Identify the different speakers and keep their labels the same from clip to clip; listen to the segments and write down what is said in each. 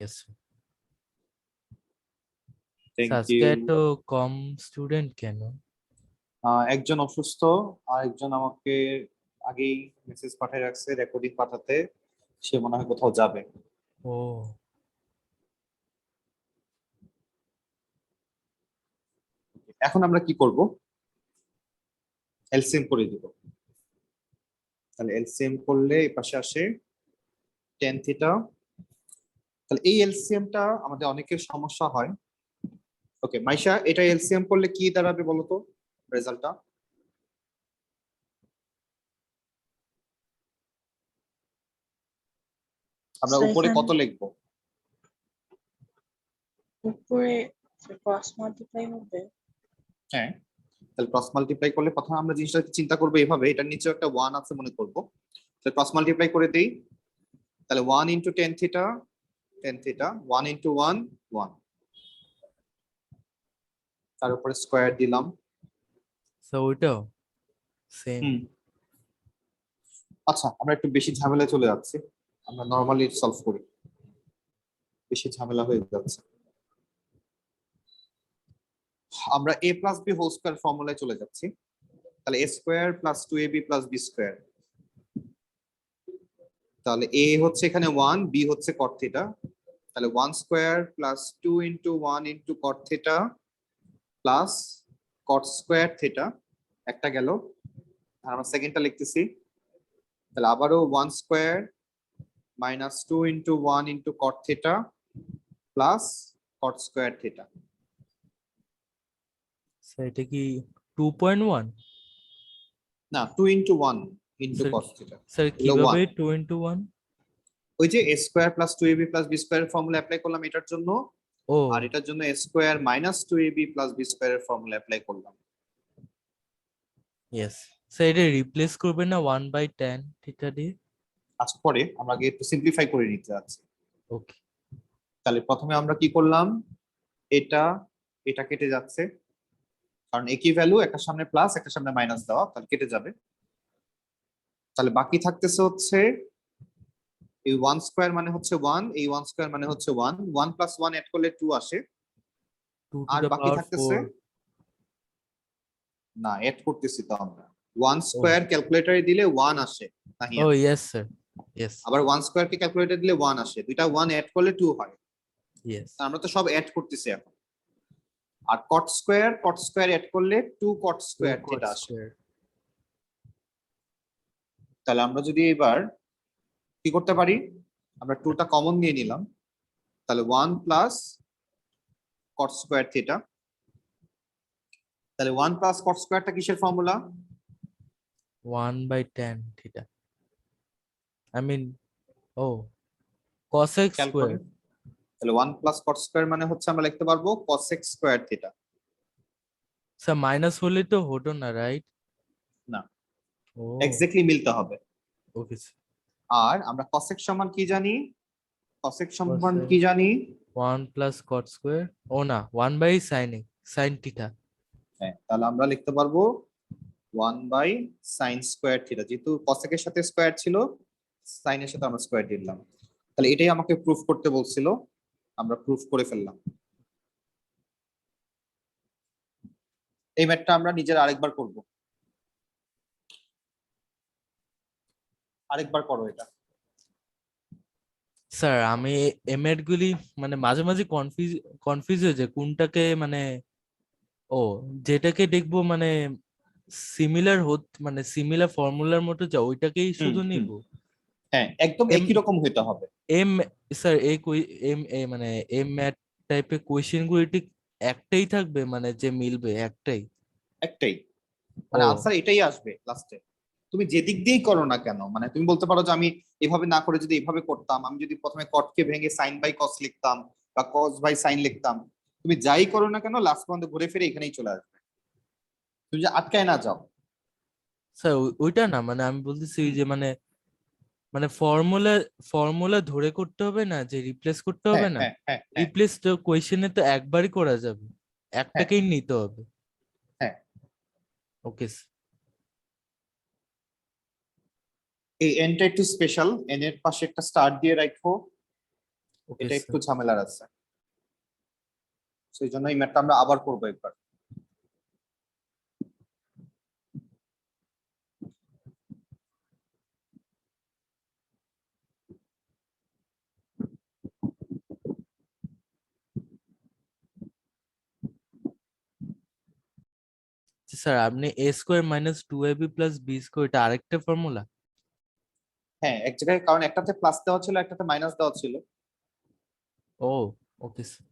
Speaker 1: Yes.
Speaker 2: Thank
Speaker 1: আজকে
Speaker 2: you.
Speaker 1: একটু কম student কেন?
Speaker 2: একজন অসুস্থ, আর একজন আমাকে আগেই মেসেজ পাঠিয়ে রাখছে রেকর্ডিং পাঠাতে, সে মনে হয় কোথাও যাবে।
Speaker 1: ও
Speaker 2: এখন আমরা কি করব? এলসিএম করে দিব। তাহলে এলসিএম করলে এই পাশে আসে টেন থিটা। তাহলে এই এলসিএমটা আমাদের অনেকের সমস্যা হয়। ওকে মাইশা, এটা এলসিএম করলে কি দাঁড়াবে বলো তো রেজাল্টটা? আমরা
Speaker 3: So
Speaker 2: উপরে
Speaker 3: এখানে
Speaker 2: কত লিখবো?
Speaker 3: উপরে ক্রস মাল্টিপ্লাই হবে।
Speaker 2: হ্যাঁ, তাহলে ক্রস মাল্টিপ্লাই করলে প্রথমে আমরা জিনিসটা চিন্তা করবো এভাবে, এটার নিচে একটা ওয়ান আছে মনে করবো। তাহলে ক্রস মাল্টিপ্লাই করে দেই। তাহলে 1 into tan theta, tan theta, 1 into 1 1, তার উপরে স্কোয়ার দিলাম।
Speaker 1: সো ওইটাও সেম।
Speaker 2: হুম, আচ্ছা আমরা একটু বেশি ঝামেলায় চলে যাচ্ছি, আমরা নরমালি সলভ করি, বেশি ঝামেলা হয়ে যাচ্ছে। আমরা a plus b whole square ফর্মুলায় চলে যাচ্ছি। তাহলে a square plus 2ab plus B square. তাহলে a হচ্ছে এখানে 1, b হচ্ছে cot থিটা। তাহলে 1 square plus 2 into 1 into cot theta plus cot square theta, একটা গেল। আর আমরা সেকেন্ডটা লিখতেছি। তাহলে আবারও 1 square minus 2 into 1 into cot theta plus cot square theta.
Speaker 1: So এটা কি 2.1?
Speaker 2: না, 2 into 1 into
Speaker 1: sir
Speaker 2: cos theta
Speaker 1: sir
Speaker 2: হলো
Speaker 1: কিভাবে
Speaker 2: 1।
Speaker 1: 2 into 1?
Speaker 2: ওই যে a square plus 2ab plus B square formula apply করলাম এটার জন্য,
Speaker 1: ও
Speaker 2: আর এটার জন্য a square minus 2ab plus B স্কোয়ারের ফর্মুলা অ্যাপ্লাই করলাম।
Speaker 1: ইয়েস। স্যার এটা রিপ্লেস করবেন না 1/10 থিটা দিয়ে?
Speaker 2: আচ্ছা পরে আমরা আগে একটু সিম্পলিফাই করে নিতে যাচ্ছি।
Speaker 1: ওকে।
Speaker 2: তাহলে প্রথমে আমরা কি করলাম, এটা এটা কেটে যাচ্ছে, কারণ একই ভ্যালু, একটা সামনে প্লাস একটা সামনে মাইনাস দেওয়া, তাহলে কেটে যাবে। তাহলে বাকি থাকতেছে হচ্ছে এই 1 স্কোয়ার মানে হচ্ছে 1, এই 1 স্কোয়ার মানে হচ্ছে 1, 1 প্লাস 1 এড করলে 2 আসে।
Speaker 1: 2 to
Speaker 2: আর
Speaker 1: the
Speaker 2: বাকি
Speaker 1: power
Speaker 2: থাকতেছে,
Speaker 1: 4.
Speaker 2: না এড করতেছি তো আমরা, 1
Speaker 1: ও
Speaker 2: স্কোয়ার ক্যালকুলেটরে দিলে 1 আসে
Speaker 1: ও
Speaker 2: নাহিয়া,
Speaker 1: ইয়েস স্যার। ইয়েস
Speaker 2: আবার 1 স্কোয়ার কে ক্যালকুলেটরে দিলে 1 আসে, দুইটা 1 এড করলে 2 হয়।
Speaker 1: ইয়েস।
Speaker 2: তা আমরা তো সব এড করতেছি এখন। আর কট স্কোয়ার এড করলে 2 কট
Speaker 1: 2
Speaker 2: স্কোয়ার
Speaker 1: cot
Speaker 2: যেটা আসে।
Speaker 1: square.
Speaker 2: তাহলে আমরা যদি এবার কি করতে পারি, আমরা 2টা কমন নিয়ে নিলাম। তাহলে 1 প্লাস কট স্কোয়ার থিটা। তাহলে 1 প্লাস কট স্কোয়ারটা কিসের formula?
Speaker 1: 1/10 theta. I mean, oh, cosec
Speaker 2: খেয়াল করে,
Speaker 1: square.
Speaker 2: তাহলে 1 প্লাস কট স্কোয়ার মানে হচ্ছে আমরা লিখতে পারবো cosec square theta.
Speaker 1: Sir minus হলে তো হতো না, রাইট?
Speaker 2: না,
Speaker 1: ও
Speaker 2: এক্স্যাক্টলি মিলতে হবে।
Speaker 1: ওকে।
Speaker 2: আর আমরা cosec সমান কি জানি? cosec সমান
Speaker 1: cosec
Speaker 2: কি জানি?
Speaker 1: 1 plus cot square. ও না, 1/sin sin theta.
Speaker 2: হ্যাঁ, তাহলে আমরা লিখতে পারবো 1 বাই সাইন স্কোয়ার থিটা, যেহেতু cosec এর সাথে স্কোয়ার ছিল, সাইনের সাথে আমরা স্কোয়ার দিলাম। তাহলে এটাই আমাকে প্রুফ করতে বলছিল, আমরা প্রুফ করে ফেললাম। এই ম্যাথটা আমরা নিজের আরেকবার করব, আরেকবার করো এটা।
Speaker 1: স্যার আমি এমএড গুলি মানে মাঝে মাঝে কনফিউজ হয়ে যায় কোনটাকে মানে, ও যেটাকে দেখবো মানে সিমিলার মানে সিমিলার ফর্মুলার মতো যা ওইটাকেই
Speaker 2: হুম
Speaker 1: শুধু
Speaker 2: হুম,
Speaker 1: নিব।
Speaker 2: হ্যাঁ একদম
Speaker 1: এম
Speaker 2: একই রকম হইতে হবে।
Speaker 1: এম স্যার এই এম এ মানে এম ম্যাথ টাইপের কোয়েশ্চেন গুলি ঠিক একটাই থাকবে মানে যে মিলবে একটাই?
Speaker 2: একটাই, মানে
Speaker 1: ও
Speaker 2: আনসার এটাই আসবে লাস্টে। তুমি যে দিক দিয়েই করো না কেন, মানে তুমি বলতে পারো যে আমি এভাবে না করে যদি এভাবে করতাম, আমি যদি প্রথমে কটকে ভেঙে সাইন বাই কস লিখতাম বা কস বাই সাইন লিখতাম, তুমি যাই করো না কেন লাস্ট পর্যন্ত ঘুরে ফিরে এখানেই চলে আসবে, তুমি যে আটকায় না যাও।
Speaker 1: স্যার ওইটা না, মানে আমি বলতেছি ওই
Speaker 2: হুম,
Speaker 1: যে মানে মানে ফর্মুলা ফর্মুলা ধরে করতে হবে না, যে রিপ্লেস করতে
Speaker 2: হ্যাঁ
Speaker 1: হবে না।
Speaker 2: হ্যাঁ হ্যাঁ হ্যাঁ
Speaker 1: রিপ্লেস তো কোয়েশ্চেনে তো একবারই করা যাবে,
Speaker 2: হ্যাঁ
Speaker 1: একটাকেই নিতে হবে।
Speaker 2: হ্যাঁ।
Speaker 1: ওকে।
Speaker 2: এই এনটা একটু স্পেশাল, এন এর পাশে একটা স্টার দিয়ে রাখো।
Speaker 1: ওকে
Speaker 2: এটা
Speaker 1: স্যার।
Speaker 2: একটু ঝামেলার আছে, সেই জন্য এই ম্যাথটা আমরা আবার করবো একবার।
Speaker 1: স্যার আপনি a square minus 2ab plus b square, এটা আরেকটা ফর্মুলা?
Speaker 2: হ্যাঁ, এক জায়গায়, কারণ একটাতে প্লাস দেওয়া ছিল একটাতে মাইনাস দেওয়া ছিল।
Speaker 1: ও ওকে স্যার।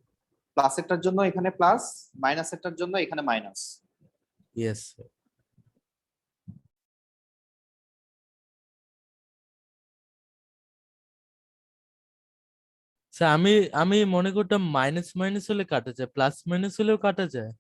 Speaker 2: প্লাসেরটার জন্য এখানে প্লাস, মাইনাসেরটার জন্য এখানে মাইনাস।
Speaker 1: Yes sir. স্যার আমি আমি মনে করতাম মাইনাস মাইনাস হলে কাটা যায়, প্লাস মাইনাস হলেও কাটা যায়।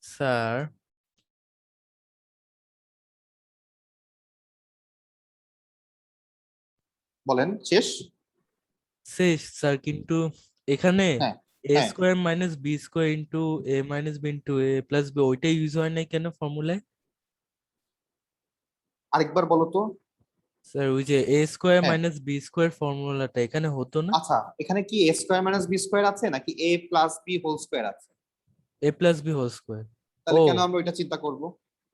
Speaker 1: স্যার
Speaker 2: বলেন, শেষ?
Speaker 1: শেষ স্যার, কিন্তু এখানে
Speaker 2: হ্যাঁ
Speaker 1: এ
Speaker 2: হ্যাঁ,
Speaker 1: square minus b square into a minus b into a plus b, ওইটাই ইউজ হয় নাই কেন ফর্মুলায়?
Speaker 2: আরেকবার বলো তো।
Speaker 1: স্যার ওই যে এ স্কোয়ার
Speaker 2: হ্যাঁ,
Speaker 1: মাইনাস বি স্কোয়ার ফর্মুলাটা এখানে হতো না?
Speaker 2: আচ্ছা, এখানে কি এ স্কোয়ার মাইনাস বি স্কোয়ার আছে নাকি এ প্লাস বি হোল স্কোয়ার আছে?
Speaker 1: এ প্লাস বি হোল স্কোয়ার।
Speaker 2: তাহলে
Speaker 1: ও
Speaker 2: কেন আমরা ওইটা চিন্তা করব?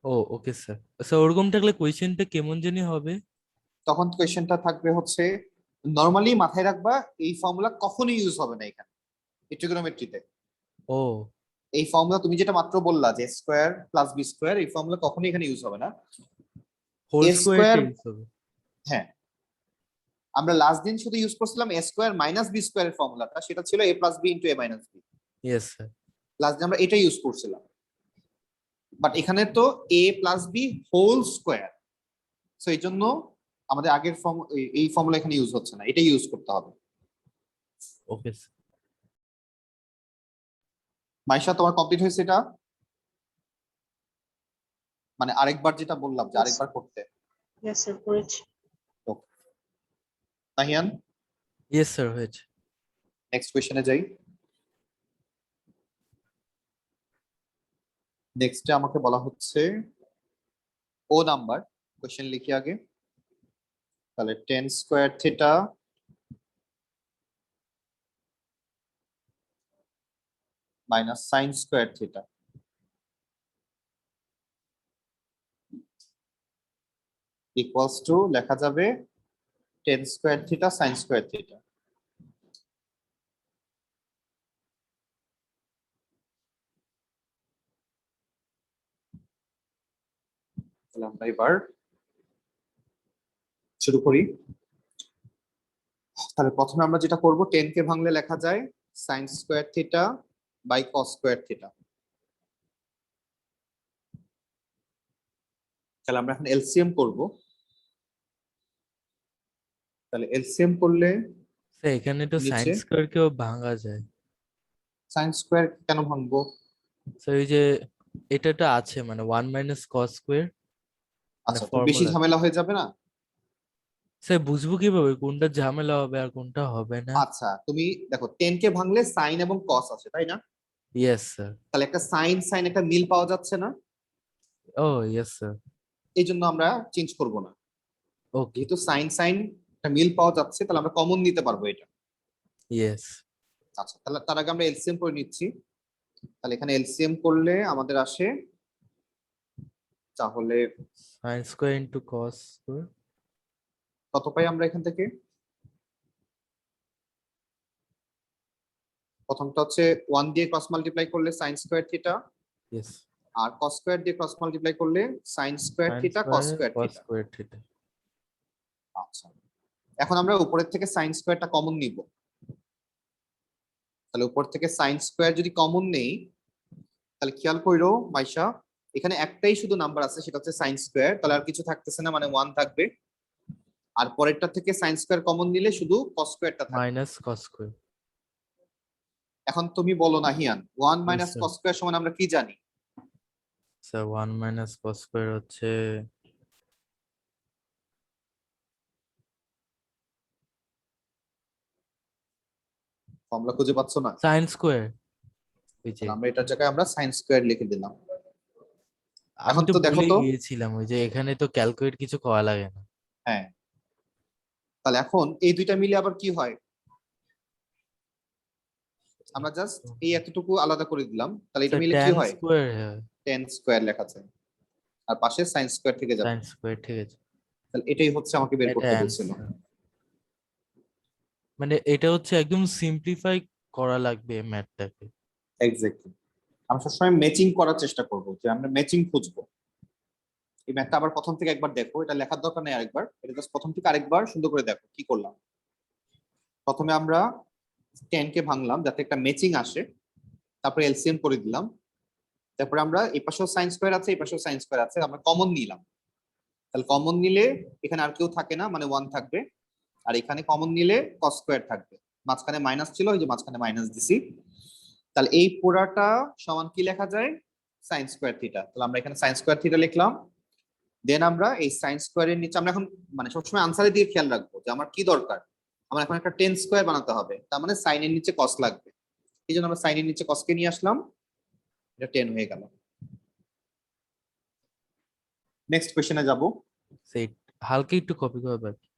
Speaker 1: ও ওকে স্যার। স্যার ওরকম থাকলে কোয়েশ্চেনটা কেমন জানি হবে।
Speaker 2: তখন কোয়েশ্চেনটা থাকবে হচ্ছে, নর্মালি মাথায় রাখবা এই ফর্মুলা কখনোই ইউজ হবে না এখানে, এই ট্রিগোনোমেট্রিতে।
Speaker 1: ও
Speaker 2: এই ফর্মুলা তুমি যেটা মাত্র বললা যে স্কোয়ার প্লাস বি স্কোয়ার, এই ফর্মুলা কখনোই এখানে ইউজ হবে না।
Speaker 1: হোল
Speaker 2: এ
Speaker 1: স্কোয়ারটা
Speaker 2: স্কোয়ার,
Speaker 1: ইউজ হবে।
Speaker 2: হ্যাঁ, আমরা লাস্ট দিন শুধু ইউজ করছিলাম a square minus b square এর ফর্মুলাটা, সেটা ছিল a plus b into a minus b.
Speaker 1: Yes sir.
Speaker 2: Last দিন আমরা এটা ইউজ করছিলাম, বাট এখানে তো a plus b whole square, so এই জন্য আমাদের আগের ফর্ম, এই ফর্মুলা এখানে ইউজ হচ্ছে না, এটাই ইউজ করতে হবে।
Speaker 1: Okay sir.
Speaker 2: মাইশা, তোমার কমপ্লিট হয়েছে এটা? মানে আরেকবার যেটা বললাম যে
Speaker 3: Yes,
Speaker 2: আরেকবার করতে।
Speaker 3: yes, sir, করেছি।
Speaker 2: Okay. নাহিয়ান,
Speaker 1: ইয়েস স্যার হয়েছে।
Speaker 2: নেক্সট কোয়েশ্চেনে যাই। নেক্সটে আমাকে বলা হচ্ছে ও নাম্বার, কোয়েশ্চেন লিখি আগে। তাহলে tan square theta minus sine square theta equals to, লেখা যাবে tan square theta sine square theta. তাহলে আমরা এবার শুরু করি। তাহলে প্রথমে আমরা যেটা করব, টেন কে ভাঙলে লেখা যায় sine square theta by cos square theta. তাহলে আমরা এখন এলসিএম করব। তাহলে এলসিএম করলে
Speaker 1: স্যার এখানে তো সাইন
Speaker 2: নিচে
Speaker 1: স্কোয়ার কেও ভাঙা যায়।
Speaker 2: সাইন স্কোয়ার কেন ভাঙবো?
Speaker 1: স্যার ওই যে এটা আছে মানে 1 মাইনাস কস স্কোয়ার মানে
Speaker 2: আচ্ছা, তো বেশি
Speaker 1: ফর্মুলা।
Speaker 2: ঝামেলা হয়ে যাবে না?
Speaker 1: স্যার বুঝবো কিভাবে কোনটা ঝামেলা হবে আর কোনটা হবে না?
Speaker 2: আচ্ছা, তুমি দেখো 10 কে ভাঙলে সাইন এবং কস আছে, তাই না?
Speaker 1: Yes sir.
Speaker 2: তাহলে একটা সাইন সাইন একটা মিল পাওয়া যাচ্ছে না?
Speaker 1: ও ইয়েস স্যার।
Speaker 2: এই জন্য আমরা চেঞ্জ করব না।
Speaker 1: ওকে।
Speaker 2: যেহেতু সাইন সাইন একটা মিল পাওয়া যাচ্ছে, তাহলে আমরা কমন নিতে পারবো এটা।
Speaker 1: ইয়েস।
Speaker 2: আচ্ছা, তাহলে তার আগে আমরা এলসিএম করে নিচ্ছি। তাহলে এখানে এলসিএম করলে আমাদের আসে, তাহলে
Speaker 1: sine square into cos square.
Speaker 2: কত পাই আমরা এখান থেকে? প্রথমটা হচ্ছে 1 দিয়ে ক্রস মাল্টিপ্লাই করলে সাইন স্কোয়ার থিটা,
Speaker 1: ইয়েস।
Speaker 2: আর কস স্কোয়ার দিয়ে ক্রস মাল্টিপ্লাই করলে sine square
Speaker 1: sine
Speaker 2: theta cos
Speaker 1: square
Speaker 2: square
Speaker 1: cos
Speaker 2: theta.
Speaker 1: Square theta.
Speaker 2: আচ্ছা, এখন আমরা উপরের থেকে সাইন স্কোয়ারটা কমন নিব। তাহলে উপর থেকে সাইন স্কোয়ার যদি কমন নেই, তাহলে খেয়াল করো মাইশা, এখানে একটাই শুধু নাম্বার আছে, সেটা হচ্ছে সাইন স্কোয়ার। তাহলে আর কিছু থাকতেছে না, মানে 1 থাকবে। আর পরেরটা থেকে সাইন স্কোয়ার কমন নিলে শুধু কস স্কোয়ারটা থাকবে।
Speaker 1: Minus cos square.
Speaker 2: এখন তুমি বলো না হিয়ান, 1
Speaker 1: Yes,
Speaker 2: minus
Speaker 1: sir.
Speaker 2: Cos square সমান আমরা কি জানি?
Speaker 1: স্যার 1 মাইনাস কস স্কোয়ার হচ্ছে
Speaker 2: ফর্মুলা খুঁজে পাচ্ছ না?
Speaker 1: Sine square. ওই যে
Speaker 2: তাহলে আমরা এটার জায়গায় আমরা সাইন স্কোয়ার লিখে দিলাম।
Speaker 1: আমি
Speaker 2: এখন
Speaker 1: তো
Speaker 2: তো দেখো
Speaker 1: ভুলে
Speaker 2: তো।
Speaker 1: গিয়েছিলাম ওই যে এখানে তো ক্যালকুলেট কিছু করা লাগে না।
Speaker 2: হ্যাঁ, তাহলে এখন এই দুইটা মিলে আবার কি হয়? আমরা জাস্ট এই এতটুকু আলাদা করে দিলাম, তাহলে এটা
Speaker 1: স্যার
Speaker 2: মিলে কি
Speaker 1: ট্যান
Speaker 2: হয়?
Speaker 1: স্কোয়ার।
Speaker 2: 10 স্কোয়ার লেখা যায়, আর পাশে সাইন স্কোয়ার থেকে যাবে।
Speaker 1: সাইন স্কোয়ার ঠিক আছে।
Speaker 2: তাহলে এটাই হচ্ছে আমাকে বের
Speaker 1: এটা
Speaker 2: করতে বলছিল।
Speaker 1: অ্যান্সার। মানে এটা হচ্ছে একদম সিম্পলিফাই করা লাগবে ম্যাথটাকে।
Speaker 2: এক্স্যাক্টলি, আমরা সবসময় ম্যাচিং করার চেষ্টা করব, যে আমরা ম্যাচিং খুঁজবো। এই ম্যাথটা আবার প্রথম থেকে একবার দেখো, এটা লেখার দরকার নেই আরেকবার, এটা জাস্ট প্রথম থেকে আরেকবার সুন্দর করে দেখো কি করলাম। প্রথমে আমরা 10 কে ভাঙলাম যাতে একটা ম্যাচিং আসে, তারপরে এলসিএম করে দিলাম। তারপরে আমরা এই পাশেও সাইন স্কোয়ার আছে, এই পাশেও সাইন স্কোয়ার আছে, আমরা কমন নিলাম। তাহলে কমন নিলে এখানে আর কেউ থাকে না, মানে 1 থাকবে। আর এখানে কমন নিলে কস স্কোয়ার থাকবে। মাঝখানে মাইনাস ছিল, ওই যে মাঝখানে মাইনাস দিছি। তাহলে এই পুরাটা সমান কি লেখা যায়? Sine square theta. তাহলে আমরা এখানে সাইন স্কোয়ার থিটা লিখলাম। দেন আমরা এই সাইন স্কোয়ারের নিচে আমরা এখন মানে সবসময় আনসারের দিকে খেয়াল রাখবো যে আমার কি দরকার। আমার এখন একটা 10 স্কোয়ার বানাতে হবে, তার মানে সাইনের নিচে কস লাগবে। এই জন্য আমরা সাইনের নিচে কসকে নিয়ে আসলাম, এটা 10 হয়ে গেল। নেক্সট কোশ্চেনে যাব।
Speaker 1: সেই হালকা একটু কপি করা বাকি।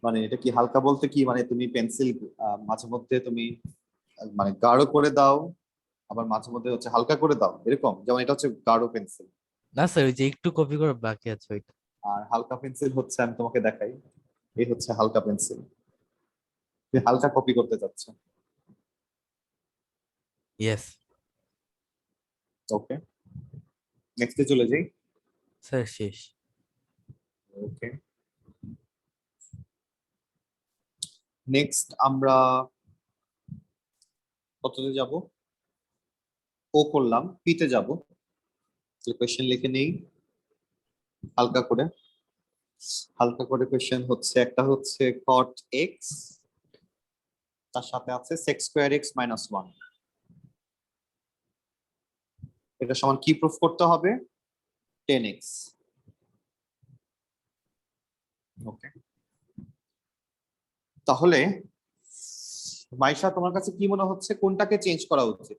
Speaker 2: মানে এটা কি হালকা বলতে কি, মানে তুমি পেন্সিল মাঝে মধ্যে তুমি মানে গাঢ় করে দাও, আবার মাঝে মধ্যে হচ্ছে হালকা করে দাও, এরকম? যেমন এটা হচ্ছে গাঢ় পেন্সিল,
Speaker 1: না স্যার ওই যে একটু কপি করা বাকি আছে ওইটা।
Speaker 2: আর হালকা পেন্সিল হচ্ছে, আমি তোমাকে দেখাই, এই হচ্ছে হালকা পেন্সিল। তুমি হালকা কপি করতে চাচ্ছ।
Speaker 1: ইয়েস।
Speaker 2: ওকে, নেক্সটে চলে যাই।
Speaker 1: স্যার শেষ।
Speaker 2: ওকে, নেক্সট আমরা কততে যাব? ও করলাম, পিতে যাব। কোয়েশ্চেন লিখে নেই হালকা করে। হালকা করে কোয়েশ্চেন হচ্ছে, একটা হচ্ছে cot x, তার সাথে আছে sec স্কয়ার x মাইনাস 1। এটা সমান কি প্রুফ করতে হবে? 10x। ওকে, তাহলে মাইশা তোমার কাছে কি মনে হচ্ছে কোনটাকে চেঞ্জ করা উচিত?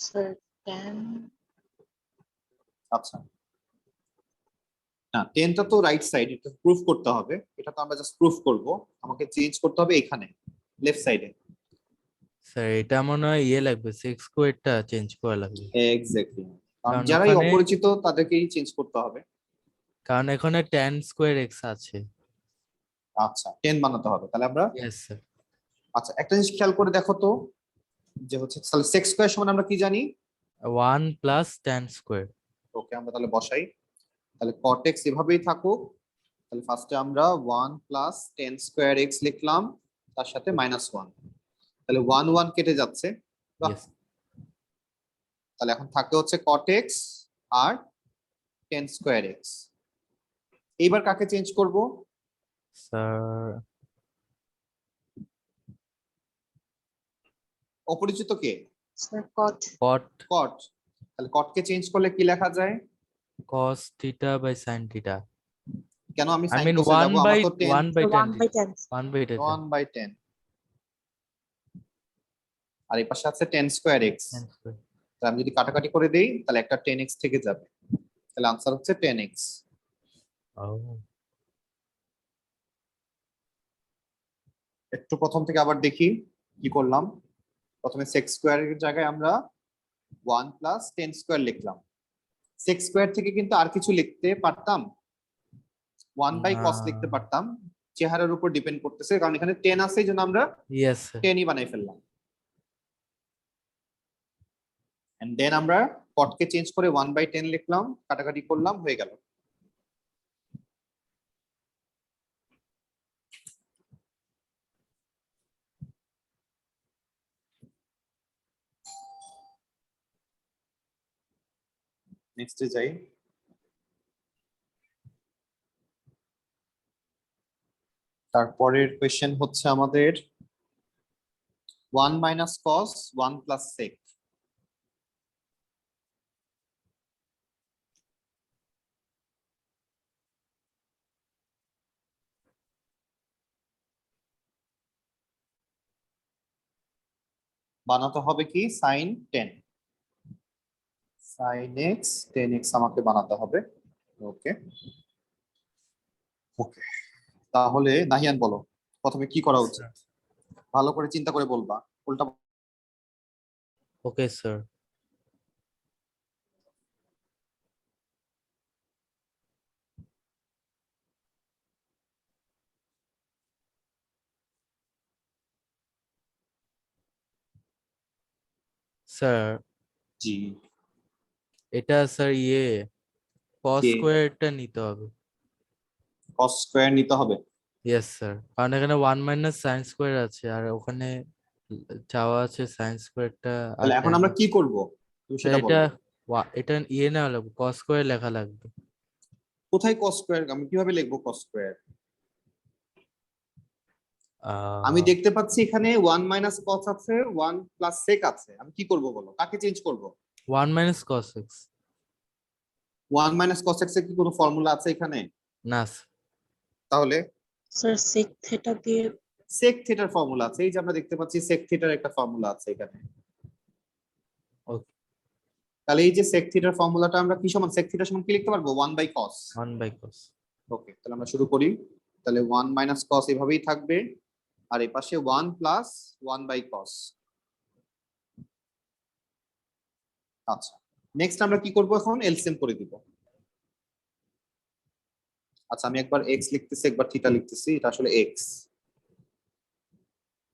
Speaker 3: Sir, 10.
Speaker 2: আচ্ছা, না 10টা তো রাইট সাইড, এটা প্রুফ করতে হবে, এটা তো আমরা জাস্ট প্রুফ করব। আমাকে চেঞ্জ করতে হবে এখানে লেফট সাইডে।
Speaker 1: স্যার এটা মনে হয় ইয়ে লাগবে 6 স্কোয়ারটা চেঞ্জ করা লাগবে।
Speaker 2: এক্স্যাক্টলি,
Speaker 1: কারণ
Speaker 2: যারাই
Speaker 1: ওখানে
Speaker 2: অপরিচিত তাদেরকেই চেঞ্জ করতে হবে।
Speaker 1: কারণ এখানে tan স্কোয়ার x আছে।
Speaker 2: আচ্ছা, 10 বানাতে হবে, তাহলে আমরা
Speaker 1: ইয়েস স্যার।
Speaker 2: আচ্ছা একটা জিনিস খেয়াল করে দেখো তো, যে হচ্ছে তাহলে sec স্কয়ার সমান আমরা কি জানি?
Speaker 1: 1 প্লাস tan স্কোয়ার।
Speaker 2: ওকে, আমরা তাহলে বসাই। তাহলে cot x এভাবেই থাকুক, তাহলে ফার্স্টে আমরা 1 প্লাস 10 স্কোয়ার এক্স লিখলাম, তার সাথে -1। তাহলে 1 1 কেটে যাচ্ছে। বাহ।
Speaker 1: ইয়েস
Speaker 2: তাহলে এখন থাকে হচ্ছে cot x আর 10 স্কোয়ার এক্স। এইবার কাকে চেঞ্জ করব?
Speaker 1: স্যার।
Speaker 2: অপরিচিত কে?
Speaker 3: Sir, cot.
Speaker 1: cot
Speaker 2: cot। তাহলে cot কে চেঞ্জ করলে কি লেখা যায়?
Speaker 1: cos theta by sin theta.
Speaker 2: কেন আমি
Speaker 1: I
Speaker 2: sin
Speaker 1: mean
Speaker 2: cos এ যাব? আমার তো 10
Speaker 1: 1 by
Speaker 3: So
Speaker 1: 10
Speaker 3: 1 by 10.
Speaker 1: 1 by 10
Speaker 2: 1 by 10, আর এই পাশে আছে 10 স্কোয়ার এক্স। আমি যদি কাটাকাটি করে দেই তাহলে একটা 10x থেকে যাবে, তাহলে आंसर হচ্ছে 10x।
Speaker 1: Oh,
Speaker 2: একটু প্রথম থেকে আবার দেখি কি করলাম। প্রথমে sec স্কয়ার এর জায়গায় আমরা 1 প্লাস 10 স্কয়ার লিখলাম। sec স্কয়ার থেকে কিন্তু আর কিছু লিখতে পারতাম, 1 বাই cos লিখতে
Speaker 1: না।
Speaker 2: পারতাম। চেহারার উপর ডিপেন্ড করতেছে, কারণ এখানে 10 আছে এইজন্য আমরা
Speaker 1: yes sir.
Speaker 2: 10ই বানাই ফেললাম। এন্ড দেন আমরা cot কে চেঞ্জ করে 1 বাই 10 লিখলাম, কাটাকাটি করলাম, হয়ে গেল। নেক্সটে যাই। তারপরের কোশ্চেন হচ্ছে আমাদের 1 মাইনাস cos 1 প্লাস sec। বানাতে হবে কি sin 10, sin x 10x আমাকে বানাতে হবে। ওকে ওকে, তাহলে নাহিয়ান বলো প্রথমে কি করা উচিত, ভালো করে চিন্তা করে বলবা। উল্টা
Speaker 1: Okay sir. স্যার
Speaker 2: জি
Speaker 1: এটা স্যার cos
Speaker 2: কে
Speaker 1: স্কয়ারটা নিতে হবে।
Speaker 2: cos স্কয়ার নিতে হবে।
Speaker 1: ইয়েস স্যার, কারণ এখানে 1 মাইনাস সাইন স্কয়ার আছে আর ওখানে চাওয়া আছে সাইন স্কয়ারটা আর
Speaker 2: তাহলে এখন
Speaker 1: tan।
Speaker 2: আমরা কি করব তুমি
Speaker 1: স্যার
Speaker 2: সেটা
Speaker 1: এটা
Speaker 2: বলো।
Speaker 1: এটা না লাগবে, cos স্কয়ার লেখা লাগবে।
Speaker 2: কোথায় cos স্কয়ার, আমি কিভাবে লিখবো cos স্কয়ার? আমি দেখতে পাচ্ছি এখানে 1 মাইনাস cos আছে, 1 প্লাস sec আছে, আমি কি করব বলো, কাকে চেঞ্জ করব?
Speaker 1: 1 minus cos x।
Speaker 2: 1 minus cos x এর কি কোনো ফর্মুলা আছে এখানে?
Speaker 1: না
Speaker 2: তাহলে
Speaker 3: Sir, sec theta দিয়ে
Speaker 2: sec থিটার ফর্মুলা আছে, এই যে আমরা দেখতে পাচ্ছি sec থিটার একটা ফর্মুলা আছে এখানে।
Speaker 1: ওকে
Speaker 2: তাহলে এই যে sec থিটার ফর্মুলাটা আমরা কি সমান, sec থিটা সমান কি লিখতে পারবো 1 by cos।
Speaker 1: 1 by cos।
Speaker 2: Okay, তাহলে আমরা শুরু করি। তাহলে 1 মাইনাস cos এভাবেই থাকবে, আর এই পাশে 1 প্লাস 1 বাই cos। আচ্ছা, নেক্সট আমরা কি করব, এখন এলসিএম করে দিব। আচ্ছা, আমি একবার x লিখতেছি, একবার থিটা লিখতেছি, এটা আসলে x।